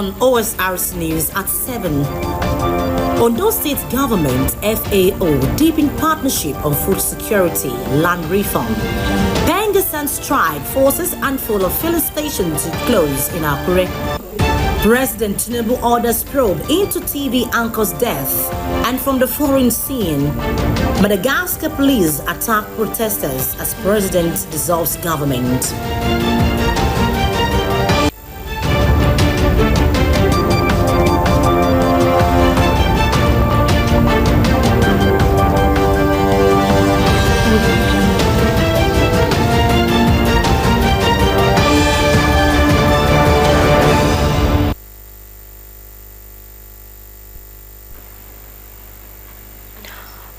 on Osrc News at 7. Ondo State Government FAO deepen partnership on food security, land reform. Bangers and strike forces handful of filling stations to close in Akure. President Tinubu orders probe into TV anchor's death. And from the foreign scene, Madagascar police attack protesters as president dissolves government.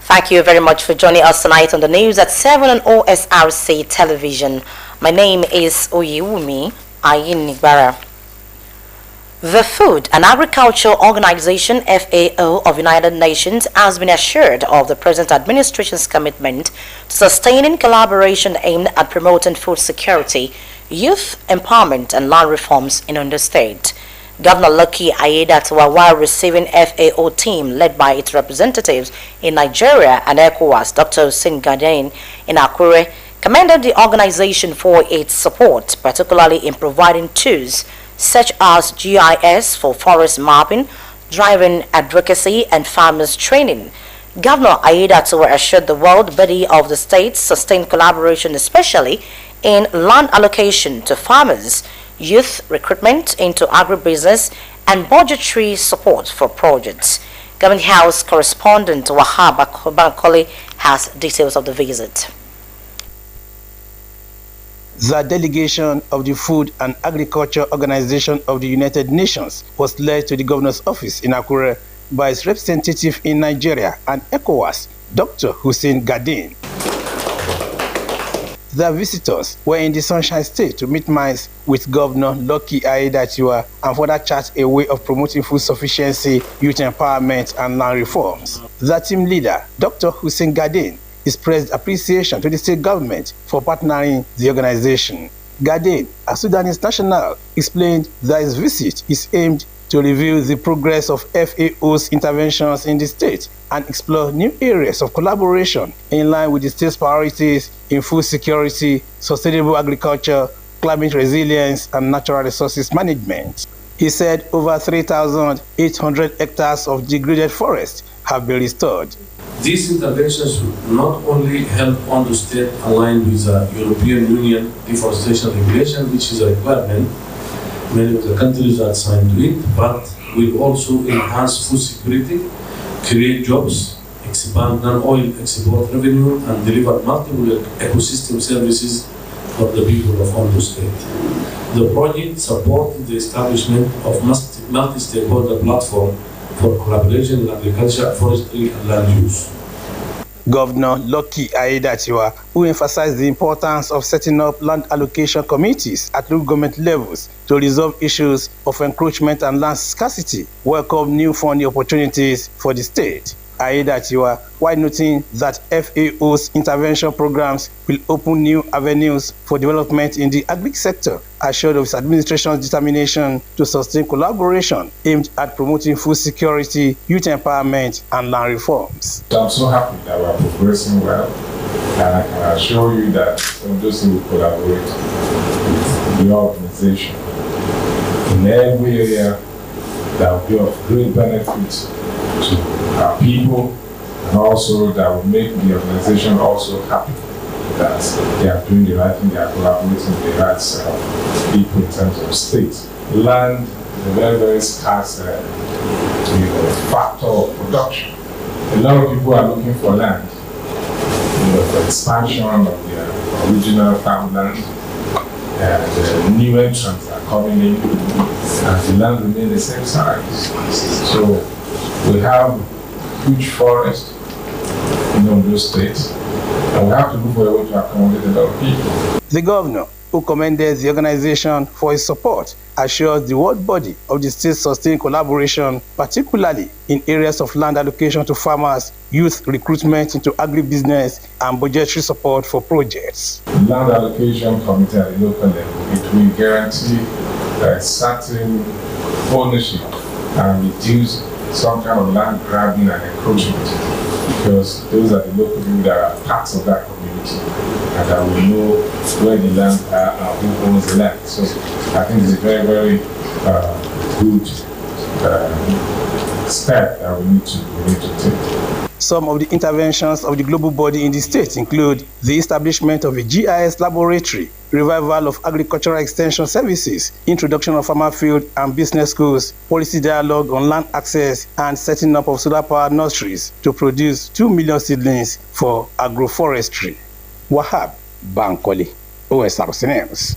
Thank you very much for joining us tonight on the news at 7 on OSRC television. My name is Oyewumi Ayinigbara. The Food and Agriculture Organization FAO of United Nations has been assured of the present administration's commitment to sustaining collaboration aimed at promoting food security, youth empowerment and land reforms in Ondo State. Governor Lucky Aiyedatiwa, while receiving FAO team led by its representatives in Nigeria and ECOWAS, Dr. Hussein Gaden in Akure, commended the organization for its support, particularly in providing tools such as GIS for forest mapping, driving advocacy, and farmers training. Governor Aiyedatiwa assured the world body of the state sustained collaboration, especially in land allocation to farmers, youth recruitment into agribusiness, and budgetary support for projects. Government House correspondent Wahab Bankole has details of the visit. The delegation of the Food and Agriculture Organization of the United Nations was led to the governor's office in Akure by its representative in Nigeria and ECOWAS, Dr. Hussein Gaden. The visitors were in the Sunshine State to meet minds with Governor Lucky Aiyedatiwa and further chart a way of promoting food sufficiency, youth empowerment, and land reforms. The team leader, Dr. Hussein Gaden, expressed appreciation to the state government for partnering the organization. Gaden, a Sudanese national, explained that his visit is aimed to review the progress of FAO's interventions in the state and explore new areas of collaboration in line with the state's priorities in food security, sustainable agriculture, climate resilience, and natural resources management. He said over 3,800 hectares of degraded forest have been restored. These interventions will not only help Ondo State align with the European Union deforestation regulation, which is a requirement, many of the countries are signed to it, but will also enhance food security, create jobs, expand non-oil export revenue, and deliver multiple ecosystem services for the people of Ondo State. The project supports the establishment of multi-stakeholder platform for collaboration in agriculture, forestry, and land use. Governor Lucky Aiyedatiwa, who emphasized the importance of setting up land allocation committees at local government levels to resolve issues of encroachment and land scarcity, welcomed new funding opportunities for the state. Aiyedatiwa, while noting that FAO's intervention programs will open new avenues for development in the agri sector, assured of his administration's determination to sustain collaboration aimed at promoting food security, youth empowerment, and land reforms. I'm so happy that we are progressing well, and I can assure you that Ondo will collaborate with the organization in every area that will be of great benefit to our people, and also that will make the organization also happy that they are doing the right thing, they are collaborating with the right people in terms of state. Land is a very, very scarce factor of production. A lot of people are looking for land, for expansion of their original farmland, and new entrants are coming in, and the land remains the same size. So we have huge forest in Ondo State, and we have to look for a way to accommodate a lot of people. The governor, who commended the organization for its support, assures the world body of the state sustained collaboration, particularly in areas of land allocation to farmers, youth recruitment into agribusiness, and budgetary support for projects. The land allocation committee at the local level, it will guarantee that certain ownership and reduce some kind of land grabbing and encroachment, because those are the local people that are parts of that community and that will know where the land are and who owns the land. So I think it's a very, very good step that we need to take. Some of the interventions of the global body in the state include the establishment of a GIS laboratory, revival of agricultural extension services, introduction of farmer field and business schools, policy dialogue on land access, and setting up of solar power nurseries to produce 2 million seedlings for agroforestry. Wahab Bankole, Osrc News.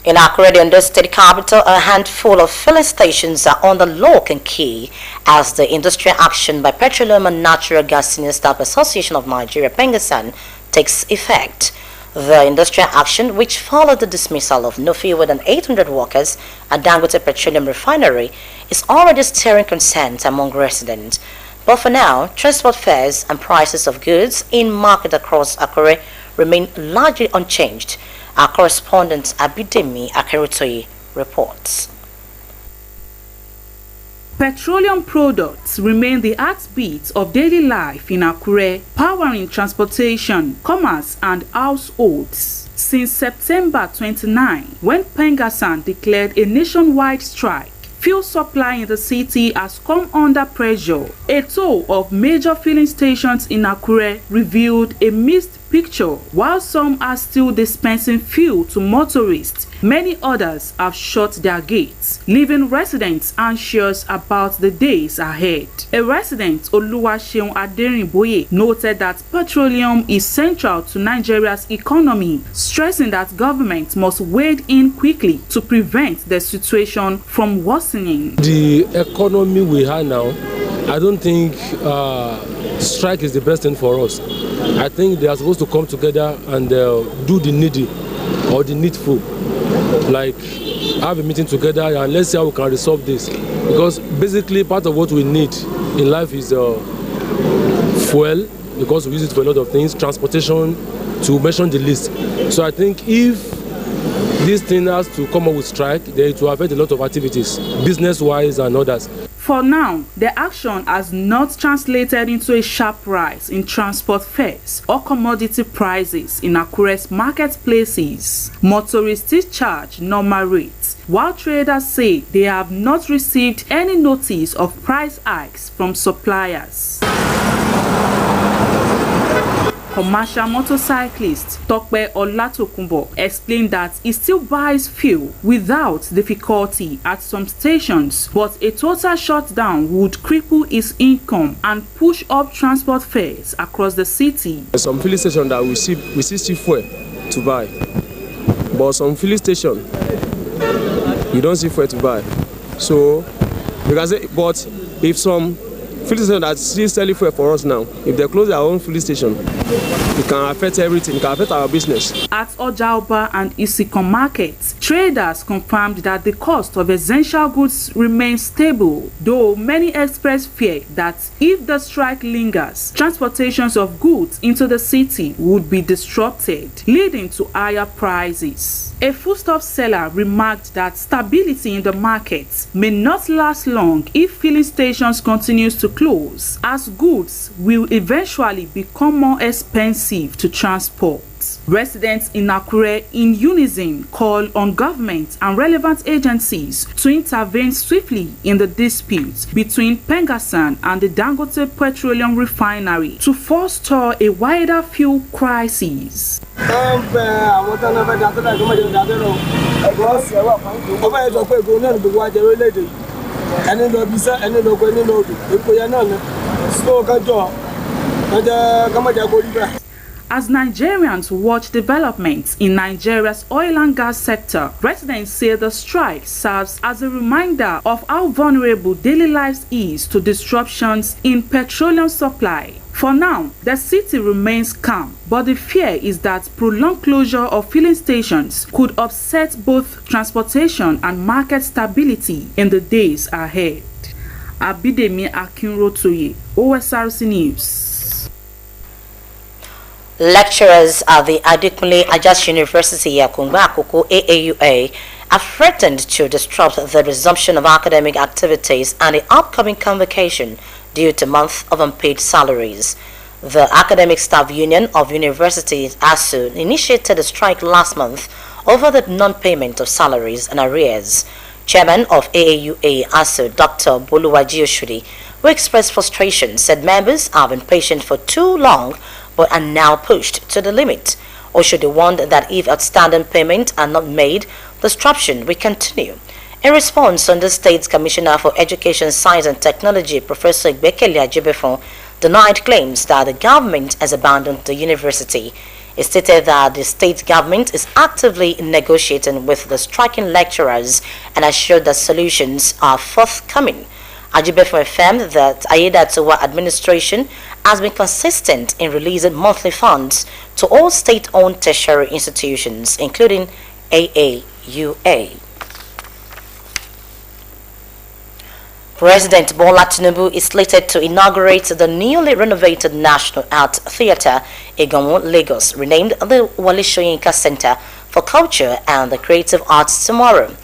In Akure, in the state capital, a handful of filling stations are on the lock and key as the industrial action by Petroleum and Natural Gas Senior Staff Association of Nigeria, Pengasan, takes effect. The industrial action, which followed the dismissal of no fewer than 800 workers at Dangote Petroleum Refinery, is already stirring concern among residents. But for now, transport fares and prices of goods in market across Akure remain largely unchanged. Our correspondent Abidemi Akerutoyi reports. Petroleum products remain the heartbeat of daily life in Akure, powering transportation, commerce, and households. Since September 29, when Pengasan declared a nationwide strike, fuel supply in the city has come under pressure. A tour of major filling stations in Akure revealed a mixed picture. While some are still dispensing fuel to motorists, many others have shut their gates, leaving residents anxious about the days ahead. A resident, Oluwaseun Aderinboye, noted that petroleum is central to Nigeria's economy, stressing that government must wade in quickly to prevent the situation from worsening. The economy we have now, I don't think strike is the best thing for us. I think they are supposed to come together and do the needy or the needful, like have a meeting together and let's see how we can resolve this, because basically part of what we need in life is fuel, because we use it for a lot of things, transportation, to mention the least. So I think if this thing has to come up with strike, then it will affect a lot of activities, business-wise and others. For now, the action has not translated into a sharp rise in transport fares or commodity prices in Akure's marketplaces. Motorists still charge normal rates, while traders say they have not received any notice of price hikes from suppliers. Commercial motorcyclist Tokpe Olatokunbo explained that he still buys fuel without difficulty at some stations, but a total shutdown would cripple his income and push up transport fares across the city. Some filling station that we see cheap fuel to buy, but some filling station you don't see fuel to buy. So because but if some filling station that still selling fuel for us now, if they close their own filling station, it can affect everything. It can affect our business. At Ojaoba and Isikon markets, traders confirmed that the cost of essential goods remains stable, though many express fear that if the strike lingers, transportations of goods into the city would be disrupted, leading to higher prices. A foodstuff seller remarked that stability in the market may not last long if filling stations continues to close, as goods will eventually become more expensive to transport. Residents in Akure in unison call on government and relevant agencies to intervene swiftly in the dispute between Pengasan and the Dangote Petroleum Refinery to forestall a wider fuel crisis. As Nigerians watch developments in Nigeria's oil and gas sector, residents say the strike serves as a reminder of how vulnerable daily life is to disruptions in petroleum supply. For now, the city remains calm, but the fear is that prolonged closure of filling stations could upset both transportation and market stability in the days ahead. Abidemi Akerutoyi, Osrc News. Lecturers at the Adekunle Ajayi University Akungba Akoko AAUA have threatened to disrupt the resumption of academic activities and the upcoming convocation due to months of unpaid salaries. The Academic Staff Union of Universities ASU initiated a strike last month over the non-payment of salaries and arrears. Chairman of AAUA ASU, Dr. Boluwaji Oshudi, who expressed frustration, said members have been patient for too long but are now pushed to the limit. Oshudi warned that if outstanding payments are not made, disruption will continue. In response, Ondo State's Commissioner for Education, Science and Technology, Professor Igbekele Ajibefon, denied claims that the government has abandoned the university. He stated that the state government is actively negotiating with the striking lecturers and assured that solutions are forthcoming. Ajibefon affirmed that Ayedatiwa administration has been consistent in releasing monthly funds to all state-owned tertiary institutions, including AAUA. President Bola Tinubu is slated to inaugurate the newly renovated National Art Theatre, Iganwu, Lagos, renamed the Wale Soyinka Center for Culture and the Creative Arts tomorrow.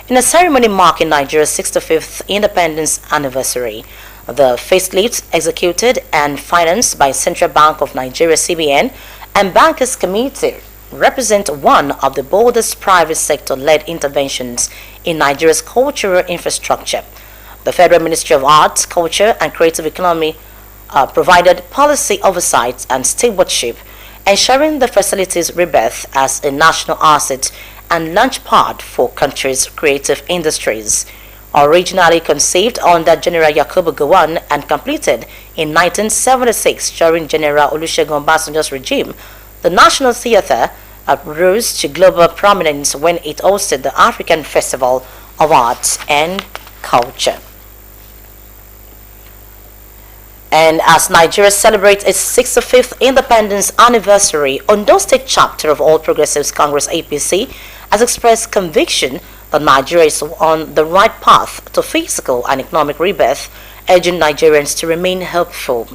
In a ceremony marking Nigeria's 65th independence anniversary, the facelift, executed and financed by Central Bank of Nigeria (CBN) and Bankers Committee, represent one of the boldest private sector-led interventions in Nigeria's cultural infrastructure. The Federal Ministry of Arts, Culture and Creative Economy provided policy oversight and stewardship, ensuring the facility's rebirth as a national asset and launchpad for country's creative industries. Originally conceived under General Yakubu Gowon and completed in 1976 during General Olusegun Obasanjo's regime, the National Theatre rose to global prominence when it hosted the African Festival of Arts and Culture. And as Nigeria celebrates its 65th independence anniversary, Ondo State Chapter of All Progressives Congress (APC) has expressed conviction that Nigeria is on the right path to physical and economic rebirth, urging Nigerians to remain hopeful.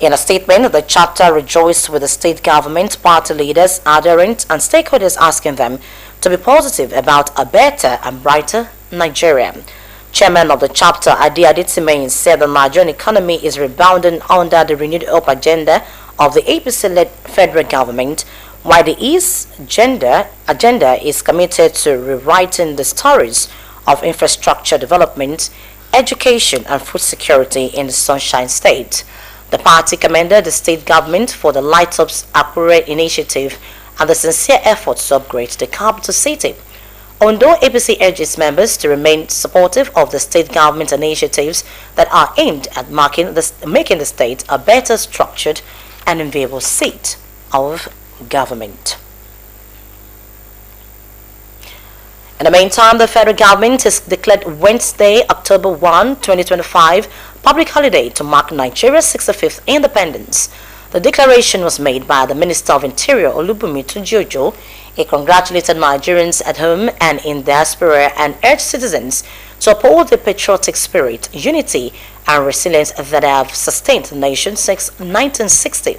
In a statement, the chapter rejoiced with the state government, party leaders, adherents, and stakeholders, asking them to be positive about a better and brighter Nigeria. Chairman of the chapter, Adi Aditimehin, said the Nigerian economy is rebounding under the renewed hope agenda of the APC-led federal government, while the East agenda is committed to rewriting the stories of infrastructure development, education, and food security in the Sunshine State. The party commended the state government for the Light Up's Akure initiative and the sincere efforts to upgrade the capital city. Ondo APC urges members to remain supportive of the state government initiatives that are aimed at making the state a better structured and enviable seat of government. In the meantime, the federal government has declared Wednesday, October 1, 2025, public holiday to mark Nigeria's 65th independence. The declaration was made by the Minister of Interior, Olubunmi Tunji-Ojo. He congratulated Nigerians at home and in diaspora and urged citizens to uphold the patriotic spirit, unity, and resilience that have sustained the nation since 1960.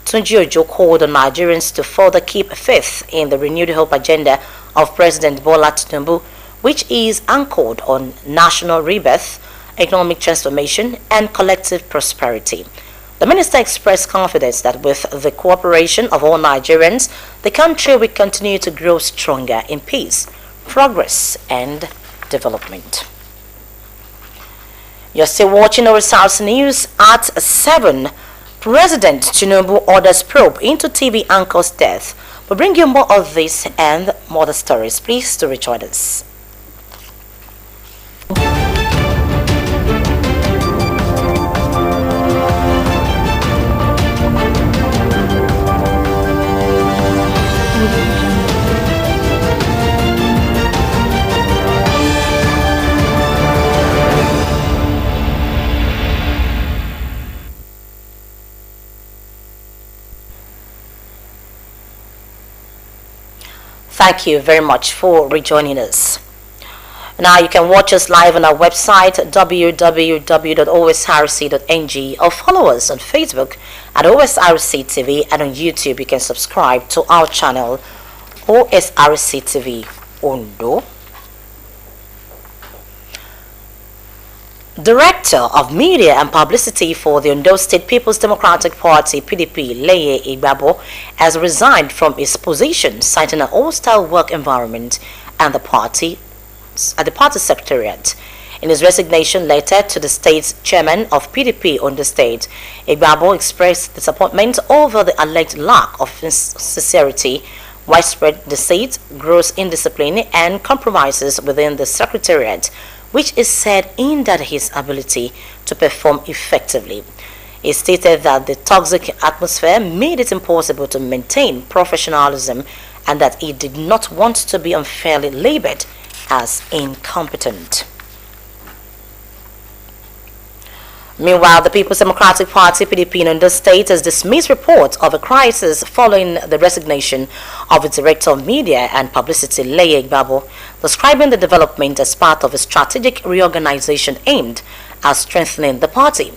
Tunji-Ojo called on Nigerians to further keep faith in the renewed hope agenda of President Bola Tinubu, which is anchored on national rebirth, economic transformation, and collective prosperity. The minister expressed confidence that with the cooperation of all Nigerians, the country will continue to grow stronger in peace, progress, and development. You're still watching Osrc News at 7. President Tinubu orders probe into TV anchor's death. We'll bring you more of this and more other stories. Please do rejoin us. Thank you very much for rejoining us. Now you can watch us live on our website www.osrc.ng or follow us on Facebook at Osrc TV, and on YouTube you can subscribe to our channel Osrc TV Ondo. Director of Media and Publicity for the Ondo State People's Democratic Party (PDP), Leye Igbabo, has resigned from his position, citing a hostile work environment and the party secretariat. In his resignation letter to the state's chairman of PDP Ondo State, Igbabo expressed disappointment over the alleged lack of sincerity, widespread deceit, gross indiscipline, and compromises within the secretariat, which is said hindered his ability to perform effectively. He stated that the toxic atmosphere made it impossible to maintain professionalism and that he did not want to be unfairly labeled as incompetent. Meanwhile, the People's Democratic Party (PDP) in Ondo State has dismissed reports of a crisis following the resignation of its Director of Media and Publicity, Leye Igbabo, describing the development as part of a strategic reorganization aimed at strengthening the party.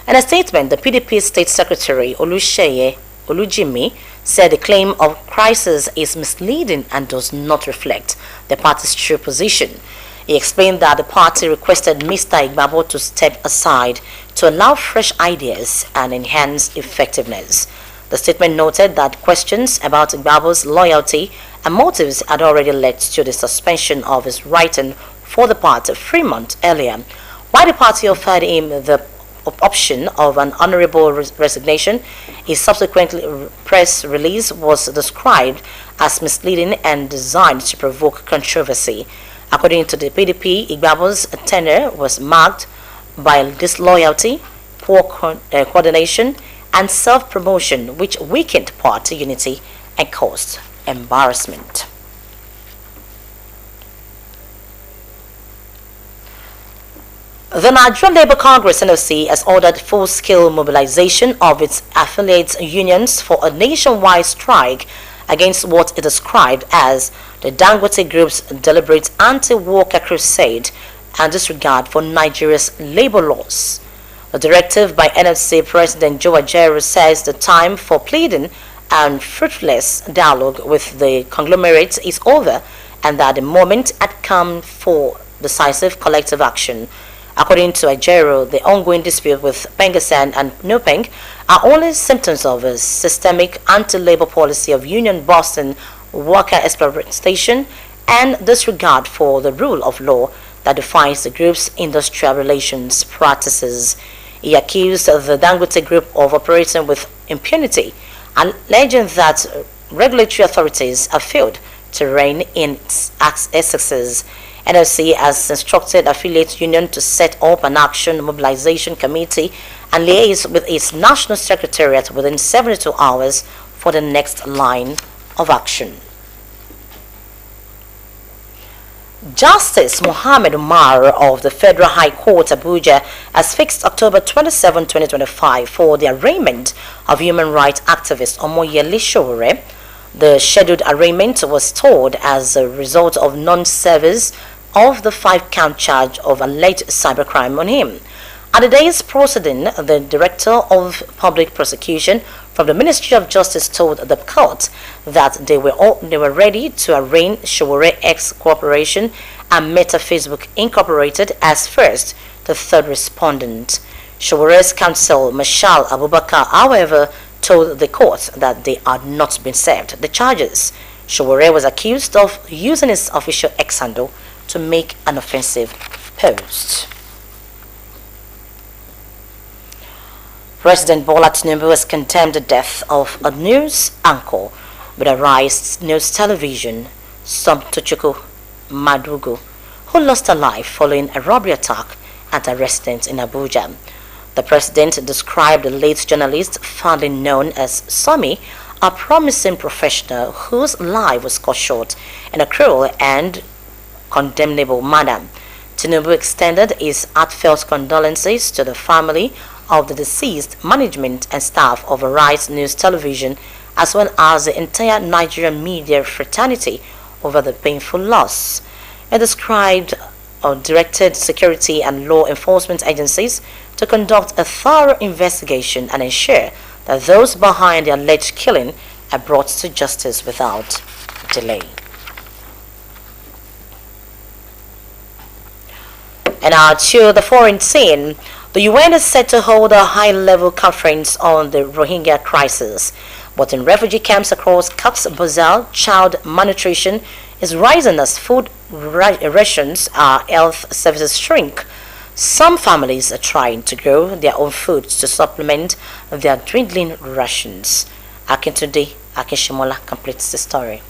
In a statement, the PDP State Secretary Olujimi said the claim of crisis is misleading and does not reflect the party's true position. He explained that the party requested Mr. Igbabo to step aside to allow fresh ideas and enhance effectiveness. The statement noted that questions about Igbabo's loyalty and motives had already led to the suspension of his writing for the party 3 months earlier. While the party offered him the option of an honorable resignation, his subsequent press release was described as misleading and designed to provoke controversy. According to the PDP, Igbabo's tenure was marked by disloyalty, poor coordination, and self-promotion, which weakened party unity and caused embarrassment. The Nigerian Labour Congress (NLC) has ordered full-scale mobilization of its affiliate unions for a nationwide strike against what it described as the Dangote Group's deliberate anti-worker crusade and disregard for Nigeria's labor laws. The directive by NLC President Joe Ajaero says the time for pleading and fruitless dialogue with the conglomerate is over and that the moment had come for decisive collective action. According to Ajaero, the ongoing dispute with Pengassan and Nupeng are only symptoms of a systemic anti-labor policy of union busting, worker exploitation, and disregard for the rule of law that defines the group's industrial relations practices. He accused the Dangote Group of operating with impunity, alleging that regulatory authorities have failed to rein in its excesses. NLC has instructed affiliate union to set up an action mobilization committee and liaise with its national secretariat within 72 hours for the next line of action. Justice Mohammed Umar of the Federal High Court Abuja has fixed October 27, 2025 for the arraignment of human rights activist Omoyele Sowore. The scheduled arraignment was stalled as a result of non-service of the 5-count charge of alleged cybercrime on him. At the day's proceeding, the Director of Public Prosecution from the Ministry of Justice told the court that they were ready to arraign Sowore X Corporation and Meta Facebook Incorporated as first the third respondent. Showore's counsel, Mashal Abubakar, however, told the court that they had not been served the charges. Sowore was accused of using his official X handle to make an offensive post. President Bola Tinubu has condemned the death of a news anchor with Arise News Television, Somtochukwu Madugu, who lost her life following a robbery attack at a residence in Abuja. The president described the late journalist, fondly known as Somi, a promising professional whose life was cut short in a cruel and condemnable manner. Tinubu extended his heartfelt condolences to the family of the deceased, management and staff of Arise News Television, as well as the entire Nigerian media fraternity over the painful loss. It described or directed security and law enforcement agencies to conduct a thorough investigation and ensure that those behind the alleged killing are brought to justice without delay. And now to the foreign scene. The UN is set to hold a high-level conference on the Rohingya crisis. But in refugee camps across Cox's Bazar, child malnutrition is rising as food rations health services shrink. Some families are trying to grow their own foods to supplement their dwindling rations. Akintunde Akishimola completes the story.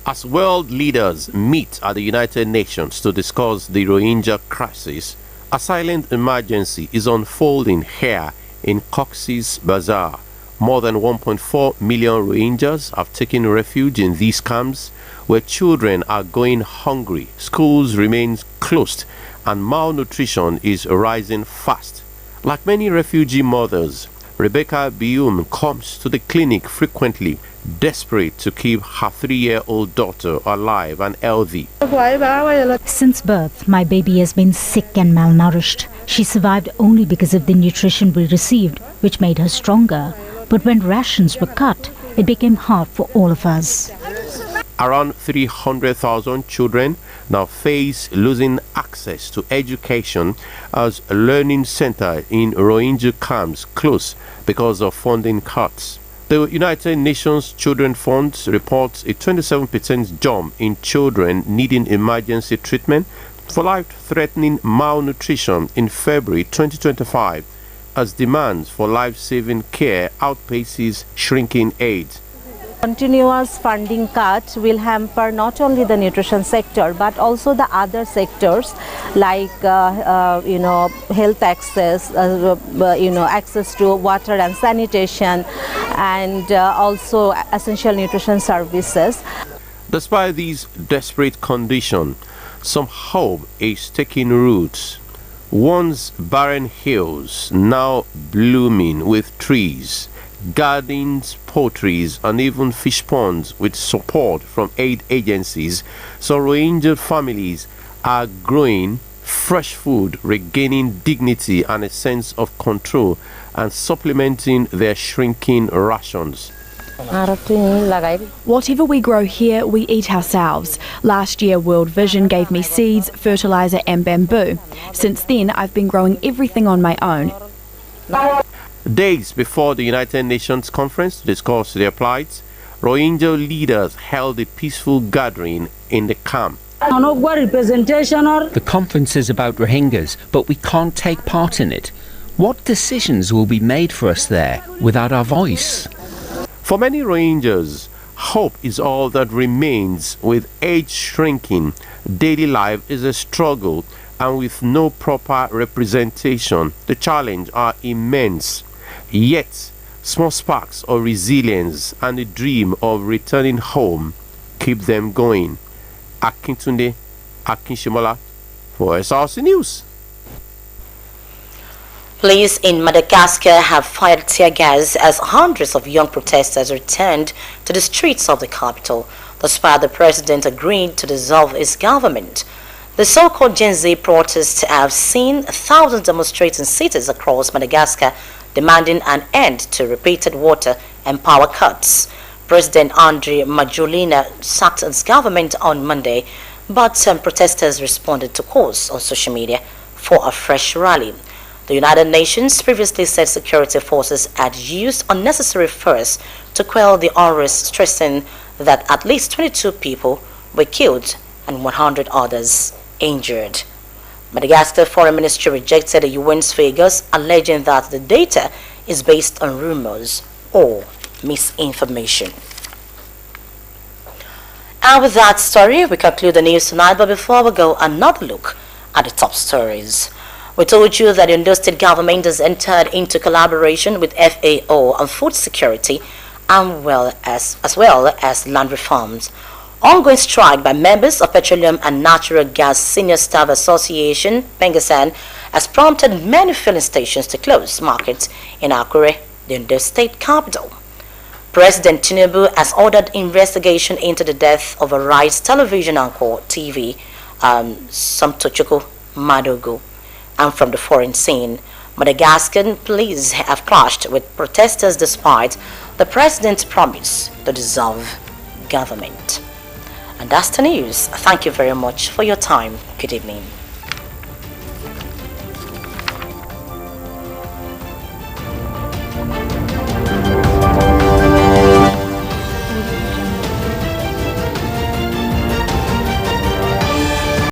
As world leaders meet at the United Nations to discuss the Rohingya crisis, a silent emergency is unfolding here in Cox's Bazar. More than 1.4 million Rohingyas have taken refuge in these camps where children are going hungry, schools remain closed, and malnutrition is rising fast. Like many refugee mothers, Rebecca Bium comes to the clinic frequently, desperate to keep her 3-year-old daughter alive and healthy. Since birth, my baby has been sick and malnourished. She survived only because of the nutrition we received, which made her stronger. But when rations were cut, it became hard for all of us. Around 300,000 children now face losing access to education as a learning center in Rohingya camps close because of funding cuts. The United Nations Children Fund reports a 27% jump in children needing emergency treatment for life-threatening malnutrition in February 2025 as demands for life-saving care outpaces shrinking aid. Continuous funding cut will hamper not only the nutrition sector but also the other sectors like health access, access to water and sanitation, and also essential nutrition services. Despite these desperate conditions, some hope is taking root. Once barren hills now blooming with trees, gardens, poultries, and even fish ponds with support from aid agencies, so Rohingya families are growing fresh food, regaining dignity and a sense of control, and supplementing their shrinking rations. Whatever we grow here, we eat ourselves. Last year, World Vision gave me seeds, fertilizer and bamboo. Since then, I've been growing everything on my own. Days before the United Nations conference to discuss their plight, Rohingya leaders held a peaceful gathering in the camp. The conference is about Rohingyas, but we can't take part in it. What decisions will be made for us there without our voice? For many Rohingyas, hope is all that remains. With age shrinking, daily life is a struggle, and with no proper representation, the challenges are immense. Yet, small sparks of resilience and the dream of returning home keep them going. Akintunde Akishimola for Osrc News. Police in Madagascar have fired tear gas as hundreds of young protesters returned to the streets of the capital, despite the president agreeing to dissolve his government. The so-called Gen Z protests have seen thousands demonstrate in cities across Madagascar, demanding an end to repeated water and power cuts. President Andry Rajoelina sacked his government on Monday, but some protesters responded to calls on social media for a fresh rally. The United Nations previously said security forces had used unnecessary force to quell the unrest, stressing that at least 22 people were killed and 100 others injured. Madagascar Foreign Ministry rejected the UN's figures, alleging that the data is based on rumors or misinformation. And with that story, we conclude the news tonight, but before we go, another look at the top stories. We told you that the Ondo State government has entered into collaboration with FAO on food security and as well as land reforms. Ongoing strike by members of Petroleum and Natural Gas Senior Staff Association, Pengasan, has prompted many filling stations to close markets in Akure, the Ondo State capital. President Tinubu has ordered investigation into the death of a Rice television anchor TV, Samtochukwu Madogo. And from the foreign scene, Madagascar police have clashed with protesters despite the president's promise to dissolve government. And that's the news. Thank you very much for your time. Good evening.